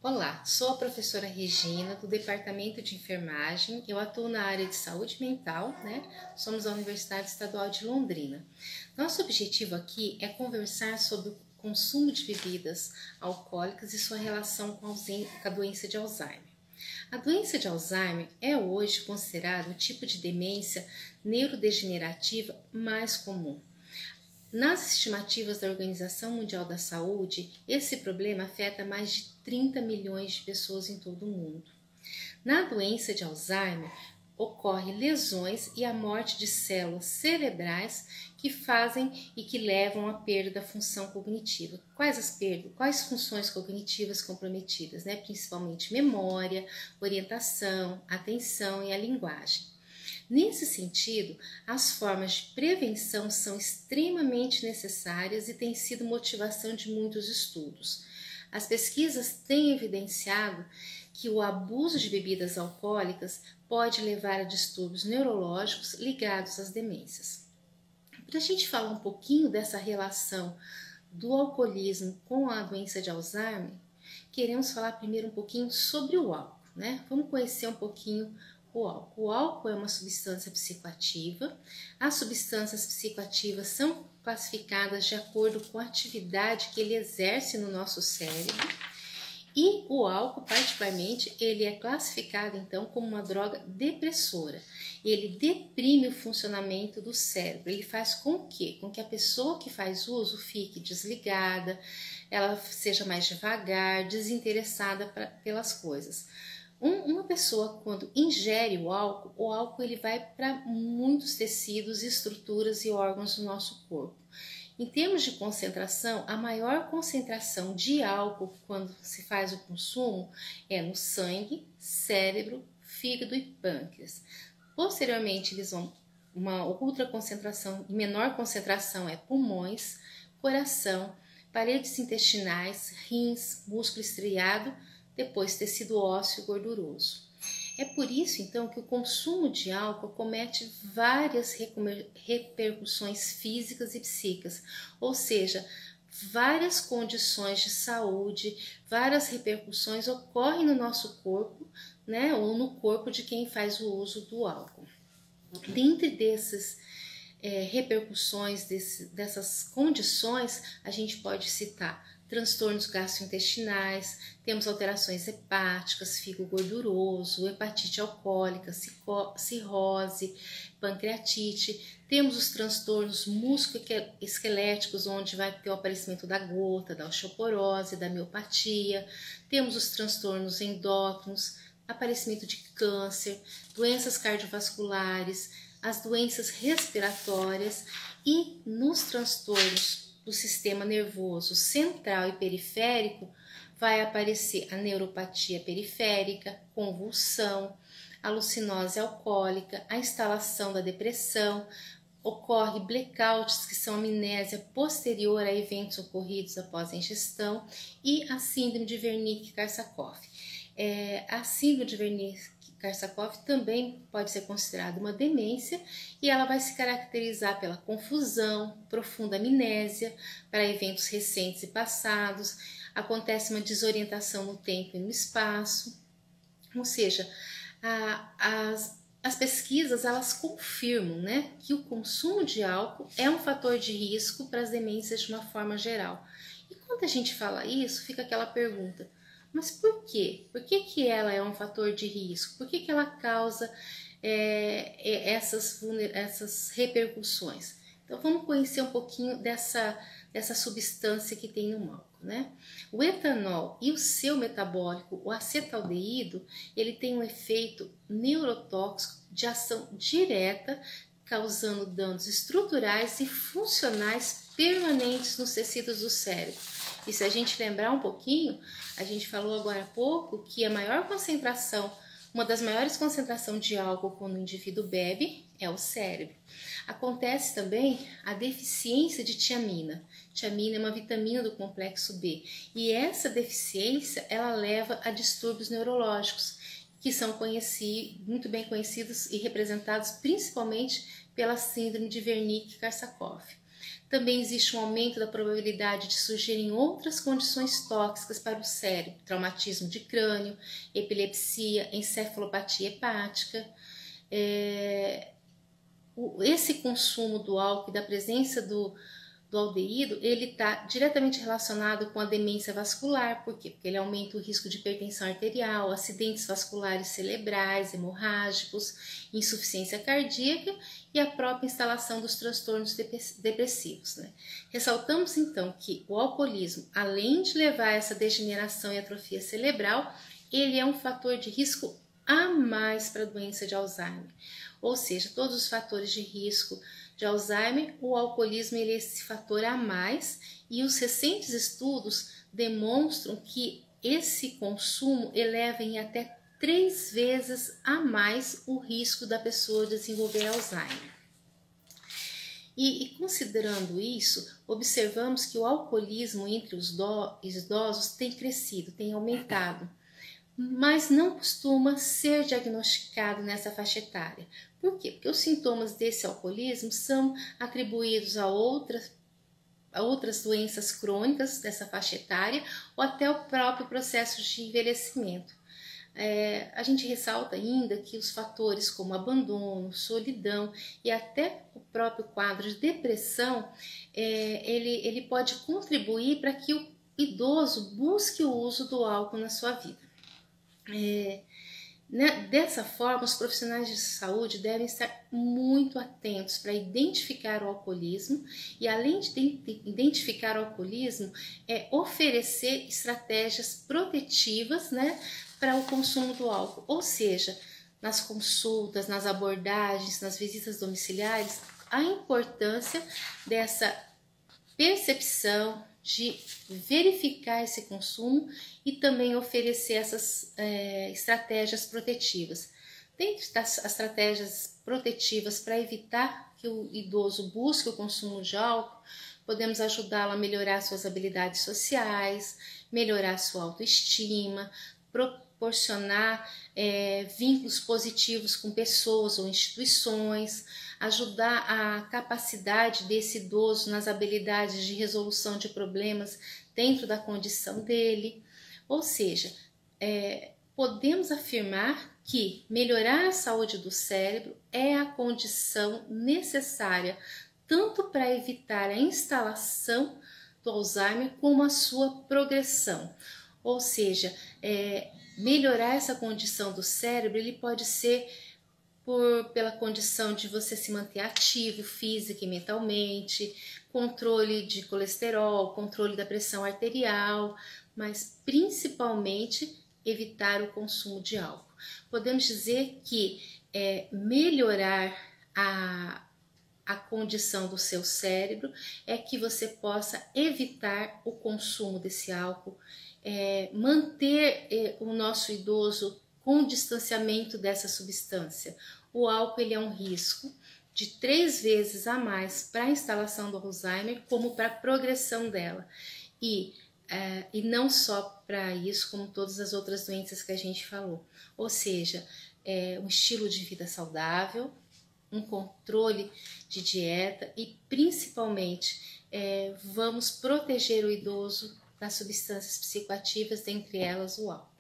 Olá, sou a professora Regina, do Departamento de Enfermagem. Eu atuo na área de saúde mental, Somos a Universidade Estadual de Londrina. Nosso objetivo aqui é conversar sobre o consumo de bebidas alcoólicas e sua relação com a doença de Alzheimer. A doença de Alzheimer é hoje considerada o tipo de demência neurodegenerativa mais comum. Nas estimativas da Organização Mundial da Saúde, esse problema afeta mais de 30 milhões de pessoas em todo o mundo. Na doença de Alzheimer, ocorre lesões e a morte de células cerebrais que fazem e que levam à perda da função cognitiva. Quais as perdas? Quais funções cognitivas comprometidas? Principalmente memória, orientação, atenção e a linguagem. Nesse sentido, as formas de prevenção são extremamente necessárias e têm sido motivação de muitos estudos. As pesquisas têm evidenciado que o abuso de bebidas alcoólicas pode levar a distúrbios neurológicos ligados às demências. Para a gente falar um pouquinho dessa relação do alcoolismo com a doença de Alzheimer, queremos falar primeiro um pouquinho sobre o álcool, Vamos conhecer um pouquinho o álcool. O álcool é uma substância psicoativa. As substâncias psicoativas são classificadas de acordo com a atividade que ele exerce no nosso cérebro. E o álcool, particularmente, ele é classificado então como uma droga depressora. Ele deprime o funcionamento do cérebro. Ele faz com que a pessoa que faz uso fique desligada, ela seja mais devagar, desinteressada pelas coisas. Uma pessoa, quando ingere o álcool ele vai para muitos tecidos, estruturas e órgãos do nosso corpo. Em termos de concentração, a maior concentração de álcool quando se faz o consumo é no sangue, cérebro, fígado e pâncreas. Posteriormente, eles vão uma outra concentração, menor concentração é pulmões, coração, paredes intestinais, rins, músculo estriado, depois tecido ósseo gorduroso. É por isso, então, que o consumo de álcool comete várias repercussões físicas e psíquicas, ou seja, várias condições de saúde, várias repercussões ocorrem no nosso corpo, ou no corpo de quem faz o uso do álcool. Dentre dessas repercussões, dessas condições, a gente pode citar transtornos gastrointestinais, temos alterações hepáticas, fígado gorduroso, hepatite alcoólica, cirrose, pancreatite, temos os transtornos musculoesqueléticos, onde vai ter o aparecimento da gota, da osteoporose, da miopatia, temos os transtornos endócrinos, aparecimento de câncer, doenças cardiovasculares, as doenças respiratórias e nos transtornos do sistema nervoso central e periférico vai aparecer a neuropatia periférica, convulsão, alucinose alcoólica, a instalação da depressão, ocorre blackouts, que são amnésia posterior a eventos ocorridos após a ingestão, e a síndrome de Wernicke-Korsakoff. A síndrome de Wernicke-Korsakoff também pode ser considerada uma demência e ela vai se caracterizar pela confusão, profunda amnésia para eventos recentes e passados, acontece uma desorientação no tempo e no espaço, ou seja, as pesquisas elas confirmam que o consumo de álcool é um fator de risco para as demências de uma forma geral. E quando a gente fala isso, fica aquela pergunta: mas por quê? Por que ela é um fator de risco? Por que ela causa essas repercussões? Então vamos conhecer um pouquinho dessa substância que tem no álcool, O etanol e o seu metabólico, o acetaldeído, ele tem um efeito neurotóxico de ação direta, causando danos estruturais e funcionais permanentes nos tecidos do cérebro. E se a gente lembrar um pouquinho, a gente falou agora há pouco que a maior concentração, uma das maiores concentrações de álcool quando o indivíduo bebe é o cérebro. Acontece também a deficiência de tiamina. Tiamina é uma vitamina do complexo B e essa deficiência ela leva a distúrbios neurológicos que são muito bem conhecidos e representados principalmente pela síndrome de Wernicke-Korsakoff. Também existe um aumento da probabilidade de surgirem outras condições tóxicas para o cérebro, traumatismo de crânio, epilepsia, encefalopatia hepática. Esse consumo do álcool e da presença do aldeído, ele está diretamente relacionado com a demência vascular. Por quê? Porque ele aumenta o risco de hipertensão arterial, acidentes vasculares cerebrais, hemorrágicos, insuficiência cardíaca e a própria instalação dos transtornos depressivos, né? Ressaltamos então que o alcoolismo, além de levar a essa degeneração e atrofia cerebral, ele é um fator de risco a mais para a doença de Alzheimer. Ou seja, todos os fatores de risco de Alzheimer, o alcoolismo ele é esse fator a mais, e os recentes estudos demonstram que esse consumo eleva em até 3 vezes a mais o risco da pessoa desenvolver Alzheimer. E considerando isso, observamos que o alcoolismo entre os idosos tem crescido, tem aumentado, mas não costuma ser diagnosticado nessa faixa etária. Por quê? Porque os sintomas desse alcoolismo são atribuídos a outras doenças crônicas dessa faixa etária ou até o próprio processo de envelhecimento. A gente ressalta ainda que os fatores como abandono, solidão e até o próprio quadro de depressão, ele pode contribuir para que o idoso busque o uso do álcool na sua vida. Dessa forma, os profissionais de saúde devem estar muito atentos para identificar o alcoolismo e, além de identificar o alcoolismo, oferecer estratégias protetivas, né, para o consumo do álcool, ou seja, nas consultas, nas abordagens, nas visitas domiciliares, a importância dessa percepção, de verificar esse consumo e também oferecer essas estratégias protetivas. Dentre as estratégias protetivas para evitar que o idoso busque o consumo de álcool, podemos ajudá-lo a melhorar suas habilidades sociais, melhorar sua autoestima, proporcionar vínculos positivos com pessoas ou instituições, ajudar a capacidade desse idoso nas habilidades de resolução de problemas dentro da condição dele. Ou seja, podemos afirmar que melhorar a saúde do cérebro é a condição necessária tanto para evitar a instalação do Alzheimer como a sua progressão. Ou seja, melhorar essa condição do cérebro, ele pode ser pela condição de você se manter ativo física e mentalmente, controle de colesterol, controle da pressão arterial, mas principalmente evitar o consumo de álcool. Podemos dizer que melhorar a condição do seu cérebro é que você possa evitar o consumo desse álcool, manter o nosso idoso com distanciamento dessa substância. O álcool ele é um risco de 3 vezes a mais para a instalação do Alzheimer, como para a progressão dela. E não só para isso, como todas as outras doenças que a gente falou. Ou seja, um estilo de vida saudável, um controle de dieta e, principalmente, vamos proteger o idoso das substâncias psicoativas, dentre elas o álcool.